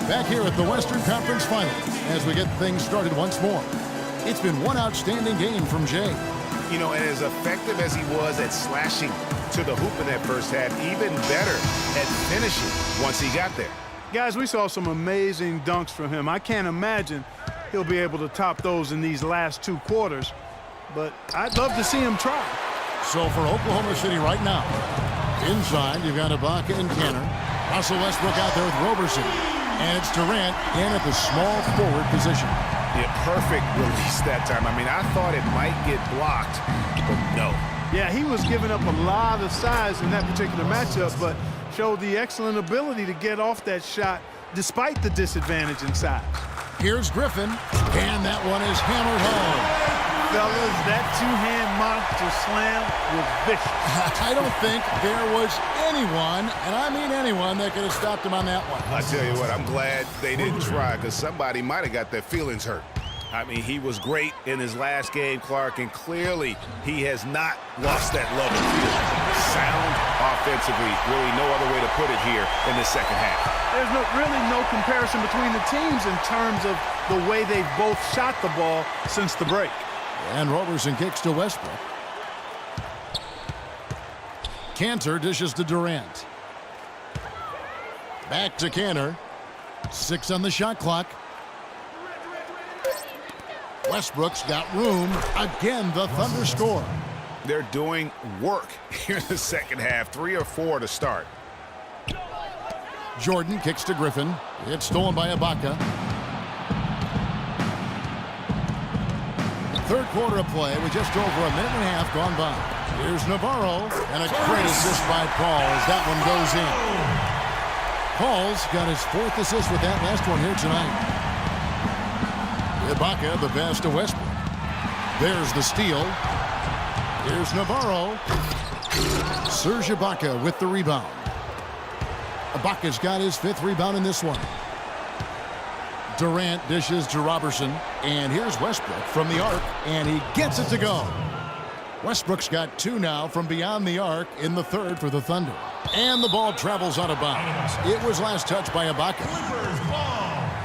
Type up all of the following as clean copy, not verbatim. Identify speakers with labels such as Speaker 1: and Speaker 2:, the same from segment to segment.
Speaker 1: Back here at the Western Conference Final as we get things started once more. It's been one outstanding game from Jay.
Speaker 2: You know, and as effective as he was at slashing to the hoop in that first half, even better at finishing once he got there.
Speaker 3: Guys, we saw some amazing dunks from him. I can't imagine he'll be able to top those in these last 2 quarters, but I'd love to see him try.
Speaker 1: So for Oklahoma City right now, inside you've got Ibaka and Kanter. Russell Westbrook out there with Roberson. And it's Durant in at the small forward position.
Speaker 2: Yeah, perfect release that time. I mean, I thought it might get blocked, but no.
Speaker 3: Yeah, he was giving up a lot of size in that particular matchup, but showed the excellent ability to get off that shot despite the disadvantage in size.
Speaker 1: Here's Griffin, and that one is hammered home.
Speaker 3: Fellas, that two-hand monster slam was vicious.
Speaker 1: I don't think there was anyone, and I mean anyone, that could have stopped him on that one.
Speaker 2: I tell you what, I'm glad they didn't try, because somebody might have got their feelings hurt. I mean, he was great in his last game, Clark, and clearly he has not lost that love and feel. Sound offensively, really no other way to put it here in the second half.
Speaker 3: There's really no comparison between the teams in terms of the way they've both shot the ball since the break.
Speaker 1: And Roberson kicks to Westbrook. Kanter dishes to Durant. Back to Kanter. 6 on the shot clock. Westbrook's got room. Again, the Thunder score.
Speaker 2: They're doing work here in the second half. 3 or 4 to start.
Speaker 1: Jordan kicks to Griffin. It's stolen by Ibaka. Third quarter of play with just over a minute and a half gone by. Here's Navarro, and a great assist by Paul as that one goes in. Paul's got his 4th assist with that last one here tonight. Ibaka, the pass to Westbrook. There's the steal. Here's Navarro. Serge Ibaka with the rebound. Ibaka's got his 5th rebound in this one. Durant dishes to Roberson, and here's Westbrook from the arc, and he gets it to go. Westbrook's got 2 now from beyond the arc in the third for the Thunder. And the ball travels out of bounds. It was last touched by Ibaka.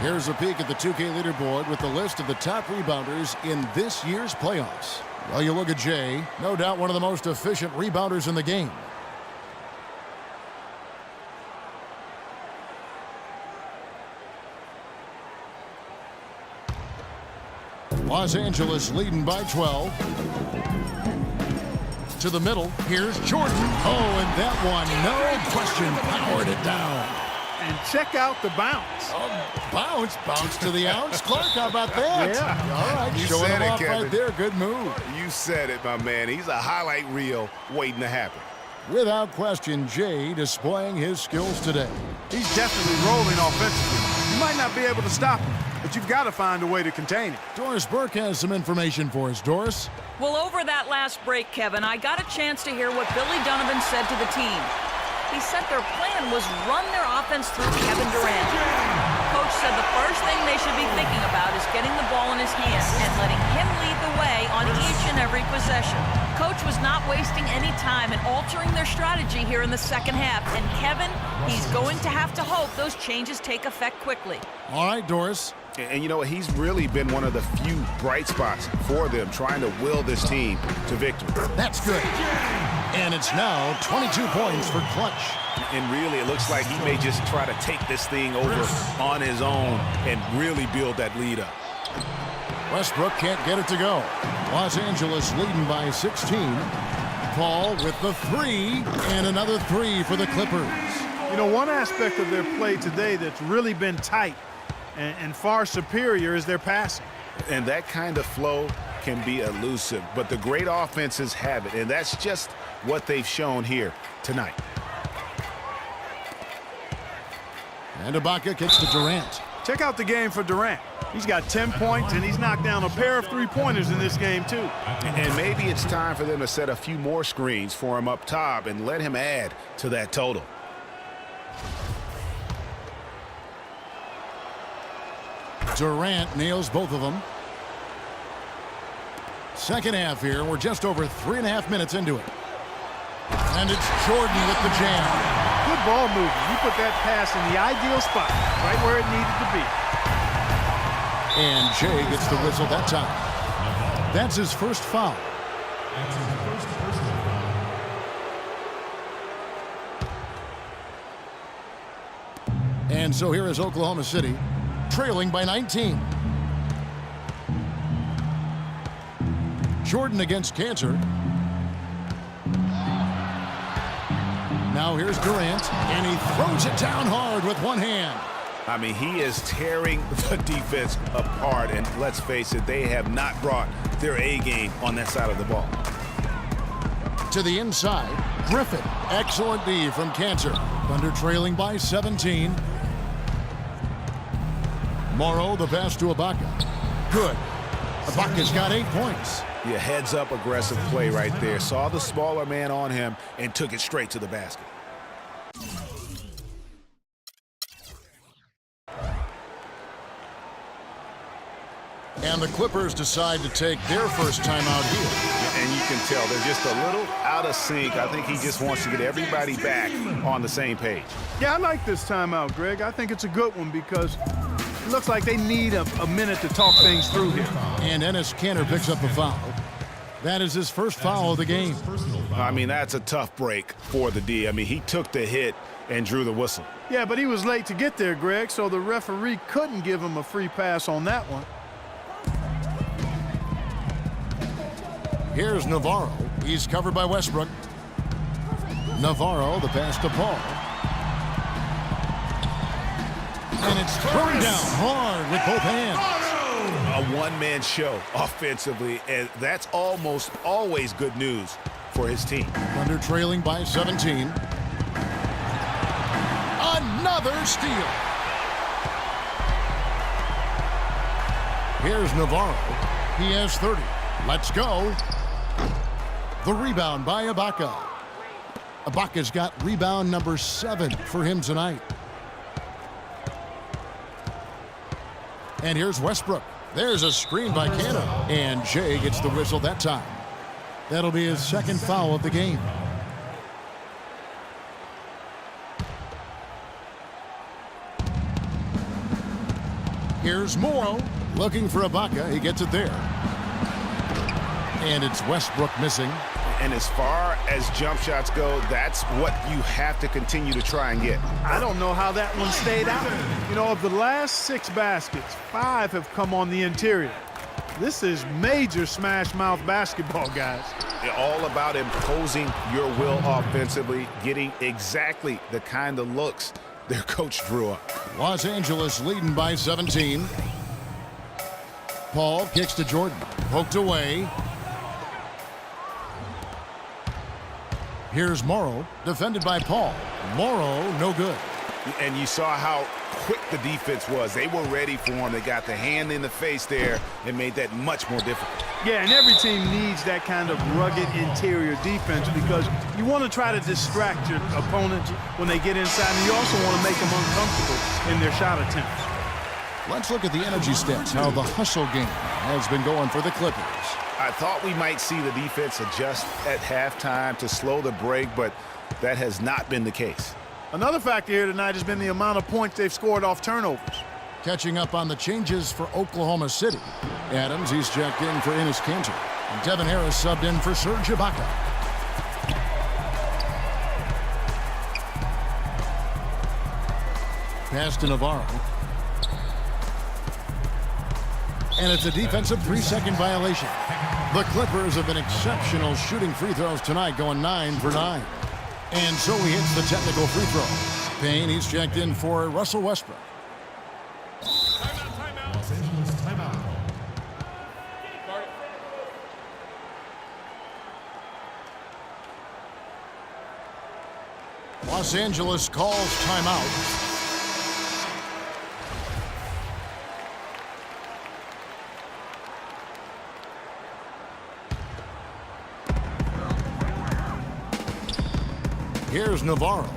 Speaker 1: Here's a peek at the 2K leaderboard with the list of the top rebounders in this year's playoffs. Well, you look at Jay, no doubt one of the most efficient rebounders in the game. Los Angeles leading by 12. To the middle, here's Jordan. Oh, and that one, no question, powered it down.
Speaker 3: And check out the bounce.
Speaker 1: Bounce to the ounce. Clark, how about that?
Speaker 3: Yeah.
Speaker 1: All right,
Speaker 2: You
Speaker 1: showing
Speaker 2: said
Speaker 1: him
Speaker 2: it,
Speaker 1: off
Speaker 2: Kevin.
Speaker 1: right there. Good move.
Speaker 2: You said it, my man. He's a highlight reel waiting to happen.
Speaker 1: Without question, Jay displaying his skills today.
Speaker 3: He's definitely rolling offensively. You might not be able to stop him, but you've got to find a way to contain him.
Speaker 1: Doris Burke has some information for us. Doris?
Speaker 4: Well, over that last break, Kevin, I got a chance to hear what Billy Donovan said to the team. He said their plan was run their offense through Kevin Durant. Coach said the first thing they should be thinking about is getting the ball in his hands and letting him lead the way on each and every possession. Coach was not wasting any time in altering their strategy here in the second half. And Kevin, he's going to have to hope those changes take effect quickly.
Speaker 1: All right, Doris.
Speaker 2: And you know, he's really been one of the few bright spots for them, trying to will this team to victory.
Speaker 1: That's good. And it's now 22 points for Clutch.
Speaker 2: And really, it looks like he may just try to take this thing over on his own and really build that lead up.
Speaker 1: Westbrook can't get it to go. Los Angeles leading by 16. Paul with the 3, and another 3 for the Clippers.
Speaker 3: You know, one aspect of their play today that's really been tight and far superior is their passing.
Speaker 2: And that kind of flow can be elusive, but the great offenses have it, and that's just what they've shown here tonight.
Speaker 1: And Ibaka kicks to Durant.
Speaker 3: Check out the game for Durant. He's got 10 points, and he's knocked down a pair of three-pointers in this game, too.
Speaker 2: And maybe it's time for them to set a few more screens for him up top and let him add to that total.
Speaker 1: Durant nails both of them. Second half here. We're just over 3.5 minutes into it. And it's Jordan with the jam.
Speaker 3: Good ball moving. You put that pass in the ideal spot, right where it needed to be.
Speaker 1: And Jay gets the whistle that time. That's his first foul. And so here is Oklahoma City, trailing by 19. Jordan against Cantor. Now here's Durant, and he throws it down hard with one hand.
Speaker 2: I mean, he is tearing the defense apart, and let's face it, they have not brought their A game on that side of the ball.
Speaker 1: To the inside, Griffin. Excellent D from Cantor. Thunder trailing by 17. Morrow, the pass to Ibaka. Good. Ibaka's got 8 points.
Speaker 2: Yeah, heads-up aggressive play right there. Saw the smaller man on him and took it straight to the basket.
Speaker 1: And the Clippers decide to take their first timeout here.
Speaker 2: And you can tell they're just a little out of sync. I think he just wants to get everybody back on the same page.
Speaker 3: Yeah, I like this timeout, Greg. I think it's a good one because it looks like they need a minute to talk things through here.
Speaker 1: And Enes Kanter picks up a foul. That is his first foul of the game.
Speaker 2: I mean, that's a tough break for the D. I mean, he took the hit and drew the whistle.
Speaker 3: Yeah, but he was late to get there, Greg, so the referee couldn't give him a free pass on that one.
Speaker 1: Here's Navarro. He's covered by Westbrook. Navarro, the pass to Paul. And it's thrown down hard with both hands.
Speaker 2: A one-man show offensively, and that's almost always good news for his team.
Speaker 1: Thunder trailing by 17. Another steal. Here's Navarro. He has 30. Let's go. The rebound by Ibaka. Ibaka's got rebound number 7 for him tonight. And here's Westbrook. There's a screen by Kanter. And Jay gets the whistle that time. That'll be his second foul of the game. Here's Morrow. Looking for Ibaka. He gets it there. And it's Westbrook missing.
Speaker 2: And as far as jump shots go, that's what you have to continue to try and get.
Speaker 3: I don't know how that one stayed out. You know, of the last 6 baskets, 5 have come on the interior. This is major smash mouth basketball, guys.
Speaker 2: All about imposing your will offensively, getting exactly the kind of looks their coach drew up.
Speaker 1: Los Angeles leading by 17. Paul kicks to Jordan. Poked away. Here's Morrow, defended by Paul. Morrow, no good.
Speaker 2: And you saw how quick the defense was. They were ready for him. They got the hand in the face there and made that much more difficult.
Speaker 3: Yeah, and every team needs that kind of rugged interior defense because you want to try to distract your opponents when they get inside, and you also want to make them uncomfortable in their shot attempts.
Speaker 1: Let's look at the energy stats, how the hustle game has been going for the Clippers.
Speaker 2: I thought we might see the defense adjust at halftime to slow the break, but that has not been the case.
Speaker 3: Another factor here tonight has been the amount of points they've scored off turnovers.
Speaker 1: Catching up on the changes for Oklahoma City. Adams, he's checked in for Enes Kanter. And Devin Harris subbed in for Serge Ibaka. Pass to Navarro. And it's a defensive 3-second violation. The Clippers have been exceptional shooting free throws tonight, going 9 for 9. And so he hits the technical free throw. Payne, he's checked in for Russell Westbrook.
Speaker 5: Timeout. Los Angeles timeout.
Speaker 1: Los Angeles calls timeout. Here's Navarro.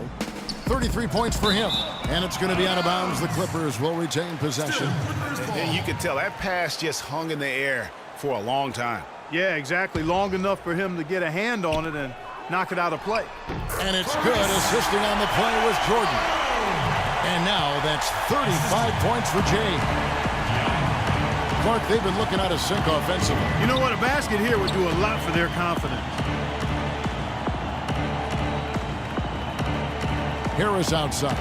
Speaker 1: 33 points for him. And it's going to be out of bounds. The Clippers will retain possession.
Speaker 2: And you can tell that pass just hung in the air for a long time.
Speaker 3: Yeah, exactly. Long enough for him to get a hand on it, and knock it out of play.
Speaker 1: And it's good. Assisting on the play was Jordan. And now that's 35 points for Jay. Clark, they've been looking out of sync offensively.
Speaker 3: You know what? A basket here would do a lot for their confidence.
Speaker 1: Harris outside.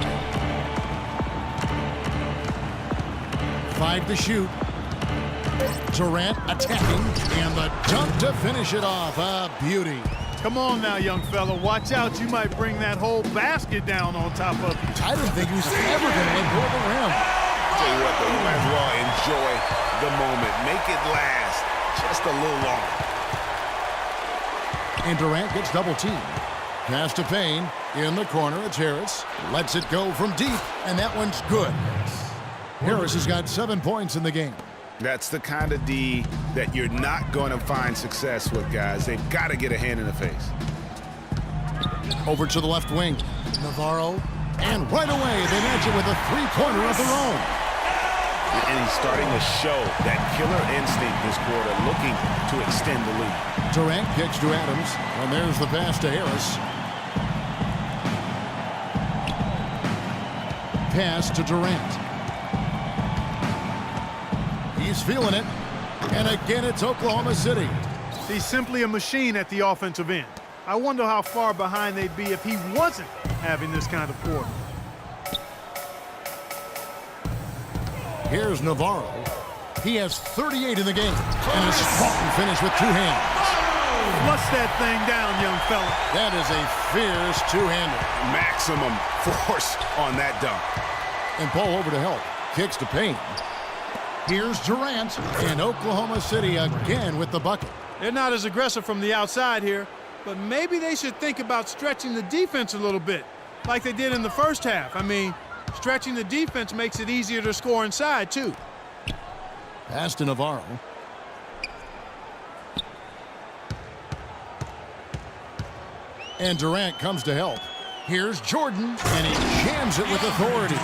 Speaker 1: 5 to shoot. Durant attacking, and the dunk to finish it off. A beauty.
Speaker 3: Come on now, young fella. Watch out. You might bring that whole basket down on top of you.
Speaker 1: I didn't think he was ever going to let go of the rim.
Speaker 2: Tell you what, though, you might as well enjoy the moment. Make it last just a little longer.
Speaker 1: And Durant gets double teamed. Pass to Payne. In the corner, it's Harris. Lets it go from deep, and that one's good. Harris has got 7 points in the game.
Speaker 2: That's the kind of D that you're not going to find success with, guys. They've got to get a hand in the face.
Speaker 1: Over to the left wing. Navarro. And right away, they match it with a three-pointer of their own.
Speaker 2: And he's starting to show that killer instinct this quarter, looking to extend the lead.
Speaker 1: Durant kicks to Adams. And there's the pass to Harris. Pass to Durant. He's feeling it. And again, it's Oklahoma City.
Speaker 3: He's simply a machine at the offensive end. I wonder how far behind they'd be if he wasn't having this kind of quarter.
Speaker 1: Here's Navarro. He has 38 in the game. And a strong finish with two hands.
Speaker 3: Flush that thing down, young fella.
Speaker 1: That is a fierce two-hander.
Speaker 2: Maximum force on that dunk.
Speaker 1: And Paul over to help. Kicks to Payne. Here's Durant. And Oklahoma City again with the bucket.
Speaker 3: They're not as aggressive from the outside here, but maybe they should think about stretching the defense a little bit, like they did in the first half. I mean, stretching the defense makes it easier to score inside, too.
Speaker 1: Pass to Navarro. And Durant comes to help. Here's Jordan, and he jams it with authority.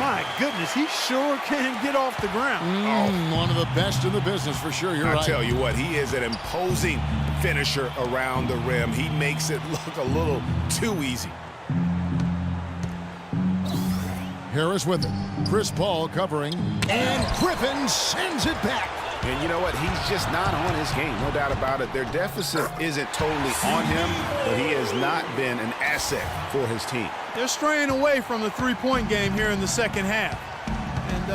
Speaker 3: My goodness, he sure can get off the ground.
Speaker 1: One of the best in the business for sure. You're right.
Speaker 2: I tell you what, he is an imposing finisher around the rim. He makes it look a little too easy.
Speaker 1: Harris with it. Chris Paul covering. And Griffin sends it back.
Speaker 2: And you know what? He's just not on his game, no doubt about it. Their deficit isn't totally on him, but he has not been an asset for his team.
Speaker 3: They're straying away from the three-point game here in the second half. And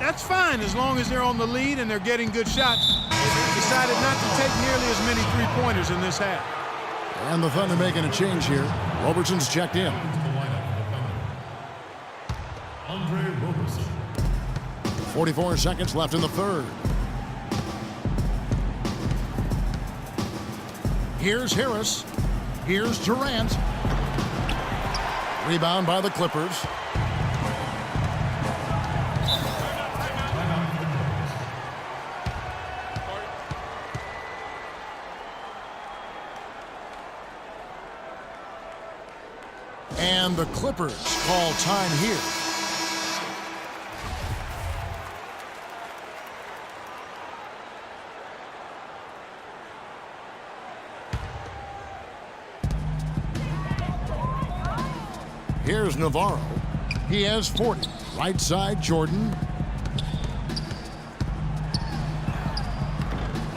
Speaker 3: that's fine as long as they're on the lead and they're getting good shots. They decided not to take nearly as many three-pointers in this half.
Speaker 1: And the Thunder making a change here. Robertson's checked in. 44 seconds left in the third. Here's Harris. Here's Durant. Rebound by the Clippers. And the Clippers call time here. Here's Navarro. He has 40. Right side, Jordan.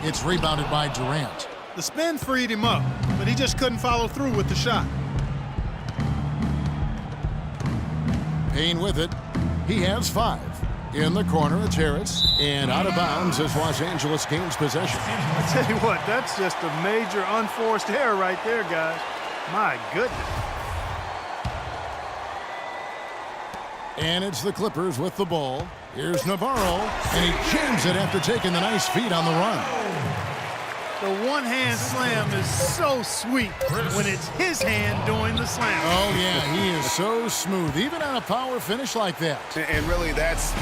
Speaker 1: It's rebounded by Durant.
Speaker 3: The spin freed him up, but he just couldn't follow through with the shot.
Speaker 1: Payne with it. He has 5. In the corner, it's Harris. And out of bounds as Los Angeles gains possession.
Speaker 3: I tell you what, that's just a major unforced error right there, guys. My goodness.
Speaker 1: And it's the Clippers with the ball. Here's Navarro, and he jams it after taking the nice feed on the run.
Speaker 3: The one-hand slam is so sweet when it's his hand doing the slam.
Speaker 1: Oh, yeah, he is so smooth, even on a power finish like that.
Speaker 2: And really, that's